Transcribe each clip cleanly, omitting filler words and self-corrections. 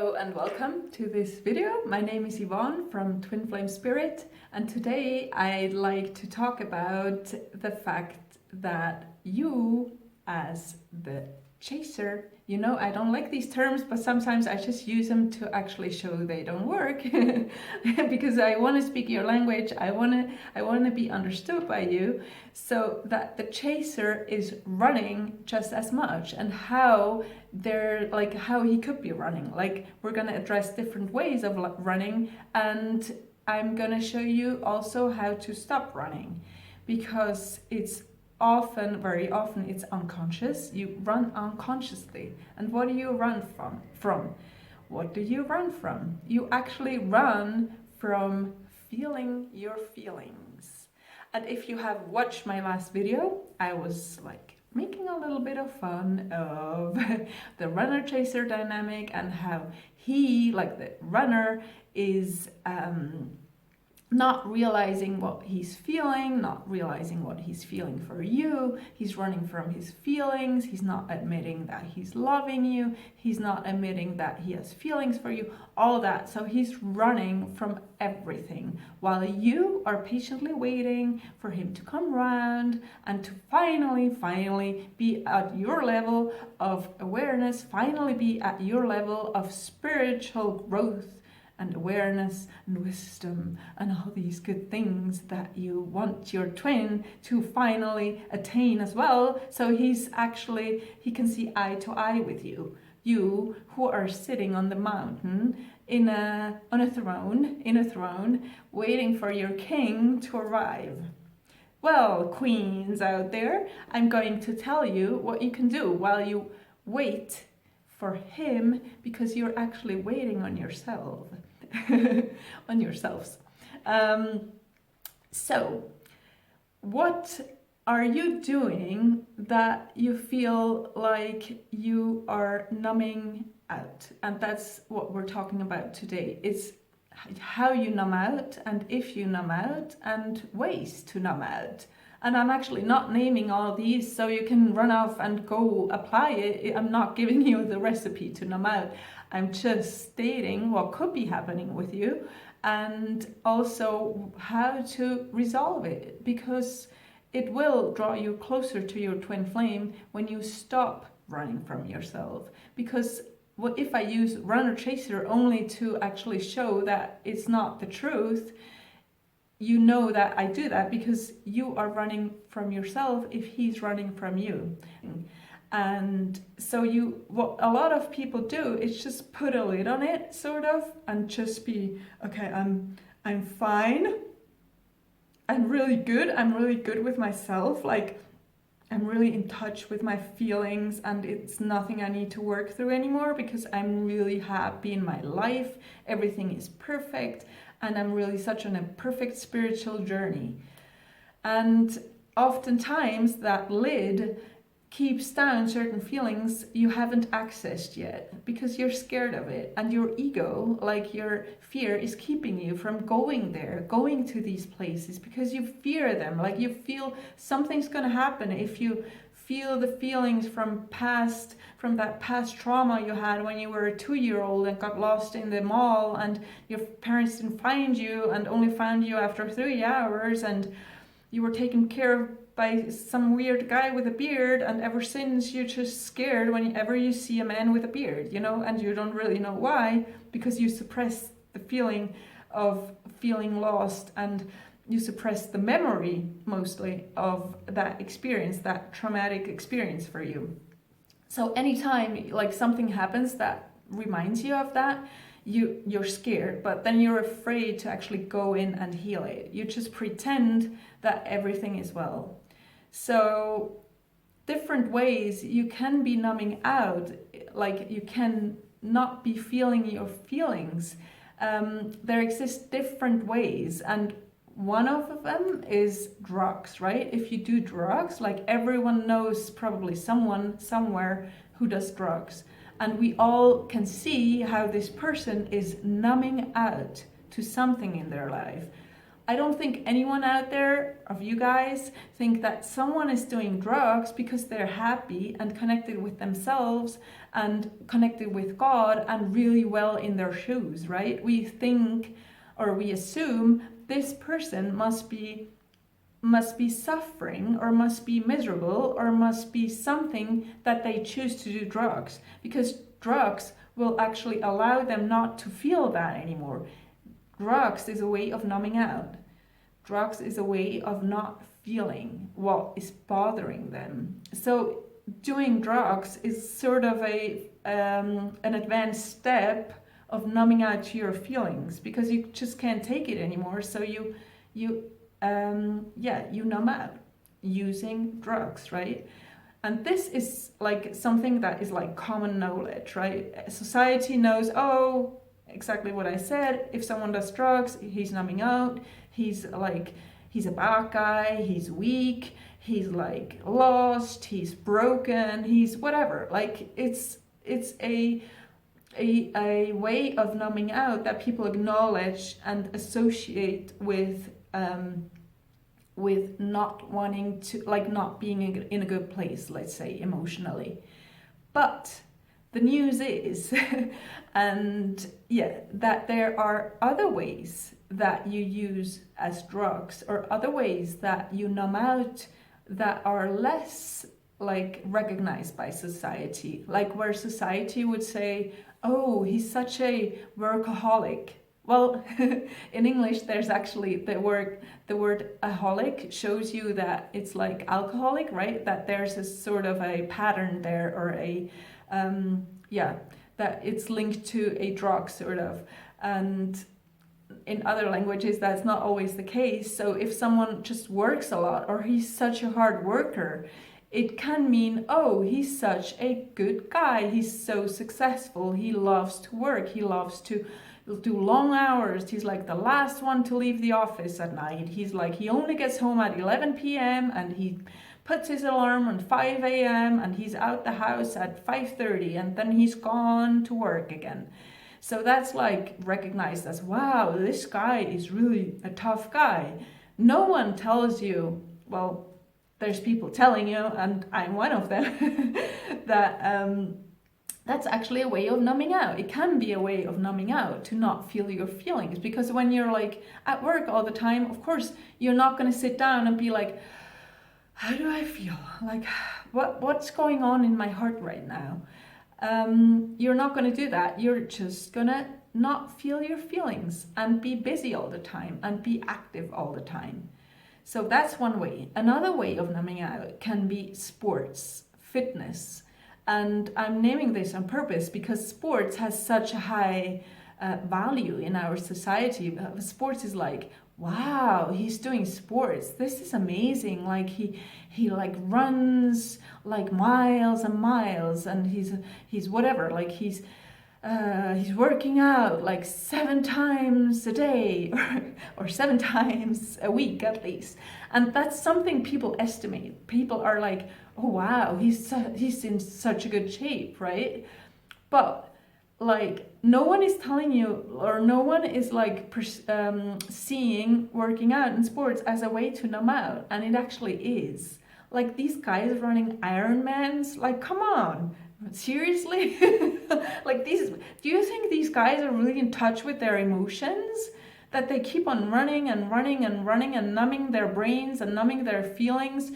Hello and welcome to this video. My name is Yvonne from Twin Flame Spirit, and today I'd like to talk about the fact that you as the chaser, you know, I don't like these terms, but sometimes I just use them to actually show they don't work because I want to speak your language. I want to be understood by you, so that the chaser is running just as much, and how he could be running. Like, we're going to address different ways of running, and I'm going to show you also how to stop running, because it's very often it's unconscious. You run unconsciously. And what do you run from? What do you run from? You actually run from feeling your feelings. And if you have watched my last video, I was like making a little bit of fun of the runner chaser dynamic, and how he, like the runner, is not realizing what he's feeling, not realizing what he's feeling for you. He's running from his feelings. He's not admitting that he's loving you. He's not admitting that he has feelings for you, all that. So he's running from everything, while you are patiently waiting for him to come around and to finally be at your level of awareness, finally be at your level of spiritual growth and awareness and wisdom and all these good things that you want your twin to finally attain as well. So he can see eye to eye with you. You who are sitting on the mountain in a throne, waiting for your king to arrive. Well, queens out there, I'm going to tell you what you can do while you wait for him, because you're actually waiting on yourself. On yourselves. So what are you doing that you feel like you are numbing out? And that's what we're talking about today. It's how you numb out, and if you numb out, and ways to numb out. And I'm actually not naming all these so you can run off and go apply it. I'm not giving you the recipe to numb out. I'm just stating what could be happening with you, and also how to resolve it, because it will draw you closer to your twin flame when you stop running from yourself. Because if I use runner chaser only to actually show that it's not the truth, you know that I do that because you are running from yourself if he's running from you. And so what a lot of people do is just put a lid on it, sort of, and just be, okay, I'm fine. I'm really good with myself. Like, I'm really in touch with my feelings, and it's nothing I need to work through anymore, because I'm really happy in my life. Everything is perfect, and I'm really such on a perfect spiritual journey. And oftentimes that lid keeps down certain feelings you haven't accessed yet, because you're scared of it, and your ego, like your fear, is keeping you from going to these places, because you fear them. Like, you feel something's going to happen if you feel the feelings from that past trauma you had when you were a 2-year-old and got lost in the mall, and your parents didn't find you and only found you after 3 hours, and you were taken care of by some weird guy with a beard, and ever since you're just scared whenever you see a man with a beard, you know, and you don't really know why, because you suppress the feeling of feeling lost, and you suppress the memory mostly of that experience, that traumatic experience for you. So anytime like something happens that reminds you of that, you're scared, but then you're afraid to actually go in and heal it. You just pretend that everything is well. So different ways you can be numbing out, like you can not be feeling your feelings. There exist different ways, and one of them is drugs, right? If you do drugs, like everyone knows probably someone somewhere who does drugs, and we all can see how this person is numbing out to something in their life. I don't think anyone out there of you guys think that someone is doing drugs because they're happy and connected with themselves and connected with God and really well in their shoes, right? We think, or we assume, this person must be suffering or must be miserable or must be something that they choose to do drugs, because drugs will actually allow them not to feel that anymore. Drugs is a way of numbing out. Drugs is a way of not feeling what is bothering them. So doing drugs is sort of an advanced step of numbing out your feelings, because you just can't take it anymore. So you numb out using drugs, right? And this is like something that is like common knowledge, right? Society knows, oh, exactly what I said. If someone does drugs, he's numbing out. He's a bad guy. He's weak. He's like lost. He's broken. He's whatever. Like it's a way of numbing out that people acknowledge and associate with not wanting to, like not being in a good place, let's say emotionally. But the news is, that there are other ways that you use as drugs, or other ways that you numb out that are less like recognized by society, like where society would say, oh, he's such a workaholic. Well, in English, there's actually the word aholic shows you that it's like alcoholic, right? That there's a sort of a pattern there, or that it's linked to a drug sort of. And in other languages, that's not always the case. So if someone just works a lot, or he's such a hard worker, it can mean, oh, he's such a good guy. He's so successful. He loves to work. He loves to do long hours. He's like the last one to leave the office at night. He's like, he only gets home at 11 p.m. and he puts his alarm on 5 a.m. and he's out the house at 5:30 and then he's gone to work again. So that's like recognized as, wow, this guy is really a tough guy. No one tells you, well, there's people telling you, and I'm one of them, that that's actually a way of numbing out. It can be a way of numbing out, to not feel your feelings. Because when you're like at work all the time, of course, you're not going to sit down and be like, how do I feel? Like, what's going on in my heart right now? You're not going to do that. You're just going to not feel your feelings and be busy all the time and be active all the time. So that's one way. Another way of numbing out can be sports, fitness. And I'm naming this on purpose because sports has such a high value in our society. Sports is like, wow, he's doing sports. This is amazing. Like he like runs like miles and miles, and he's whatever. Like he's working out like 7 times a day or 7 times a week at least. And that's something people estimate. People are like, oh wow, he's in such a good shape, right? But like no one is telling you, or no one is like seeing working out in sports as a way to numb out, and it actually is. Like these guys running Ironmans, like come on, seriously? Like do you think these guys are really in touch with their emotions? That they keep on running and running and running and numbing their brains and numbing their feelings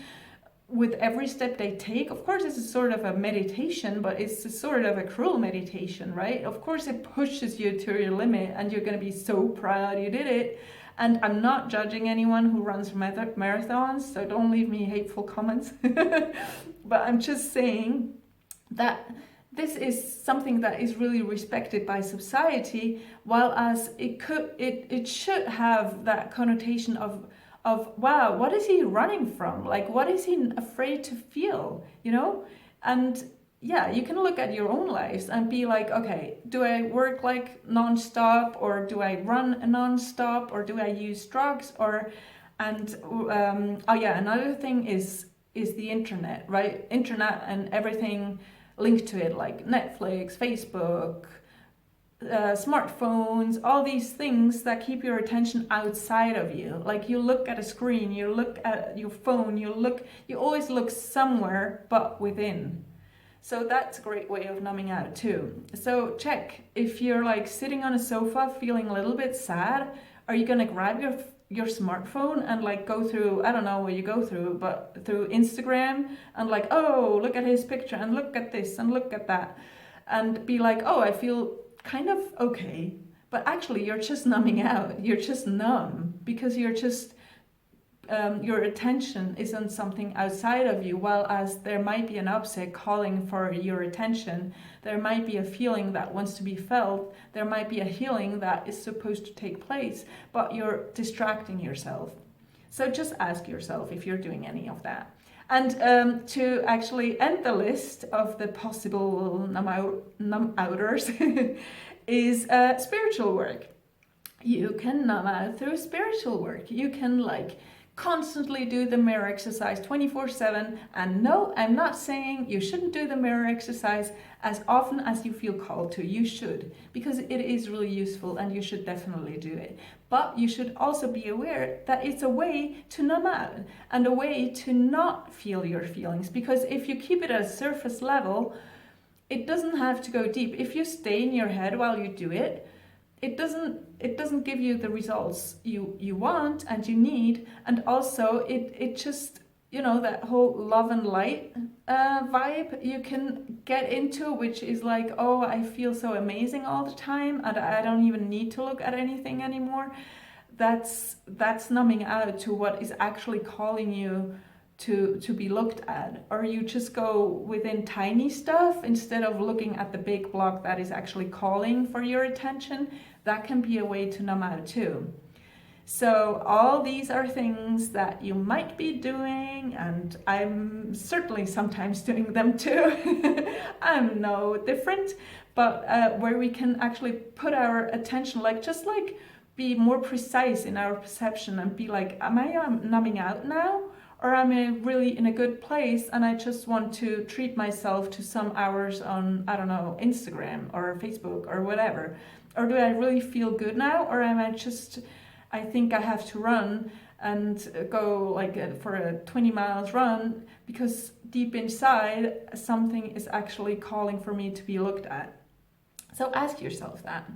with every step they take? Of course, it's a sort of a meditation, but it's a sort of a cruel meditation, right? Of course, it pushes you to your limit and you're going to be so proud you did it. And I'm not judging anyone who runs marathons, so don't leave me hateful comments. But I'm just saying that this is something that is really respected by society, while as it should have that connotation of wow, what is he running from? Like, what is he afraid to feel, you know? And yeah, you can look at your own lives and be like, okay, do I work like nonstop, or do I run nonstop, or do I use drugs, another thing is the internet, right? Internet and everything linked to it, like Netflix, Facebook, smartphones, all these things that keep your attention outside of you. Like you look at a screen, you look at your phone, you always look somewhere but within. So that's a great way of numbing out too. So check if you're like sitting on a sofa feeling a little bit sad, are you gonna grab your smartphone and like go through, I don't know what you go through, but through Instagram and like, oh, look at his picture and look at this and look at that, and be like, oh, I feel kind of okay. But actually you're just numbing out, you're just numb because you're just your attention is on something outside of you, while as there might be an object calling for your attention, there might be a feeling that wants to be felt, there might be a healing that is supposed to take place, but you're distracting yourself. So just ask yourself if you're doing any of that. And to actually end the list of the possible numb outers is spiritual work. You can numb out through spiritual work. You can like constantly do the mirror exercise 24/7. And no, I'm not saying you shouldn't do the mirror exercise as often as you feel called to. You should, because it is really useful and you should definitely do it. But you should also be aware that it's a way to numb out and a way to not feel your feelings, because if you keep it at a surface level, it doesn't have to go deep. If you stay in your head while you do it, it doesn't give you the results you want and you need. And also it just, you know, that whole love and light vibe you can get into, which is like, oh, I feel so amazing all the time and I don't even need to look at anything anymore. That's numbing out to what is actually calling you to be looked at. Or you just go within tiny stuff instead of looking at the big block that is actually calling for your attention. That can be a way to numb out too. So all these are things that you might be doing, and I'm certainly sometimes doing them too. I'm no different, but where we can actually put our attention, like just like be more precise in our perception and be like, am I numbing out now? Or am I really in a good place and I just want to treat myself to some hours on, I don't know, Instagram or Facebook or whatever? Or do I really feel good now? Or am I just, I think I have to run and go like for a 20 miles run because deep inside something is actually calling for me to be looked at. So ask yourself that.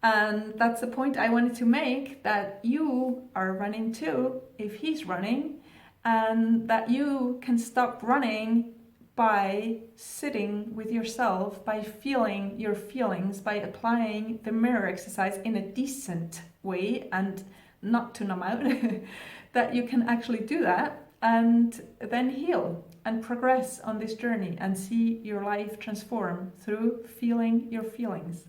And that's the point I wanted to make, that you are running too if he's running, and that you can stop running by sitting with yourself, by feeling your feelings, by applying the mirror exercise in a decent way and not to numb out, that you can actually do that and then heal and progress on this journey and see your life transform through feeling your feelings.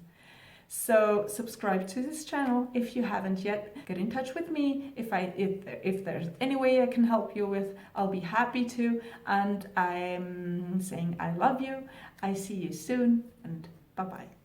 So subscribe to this channel if you haven't yet. Get in touch with me if there's any way I can help you with. I'll be happy to. And I'm saying I love you. I see you soon, and bye-bye.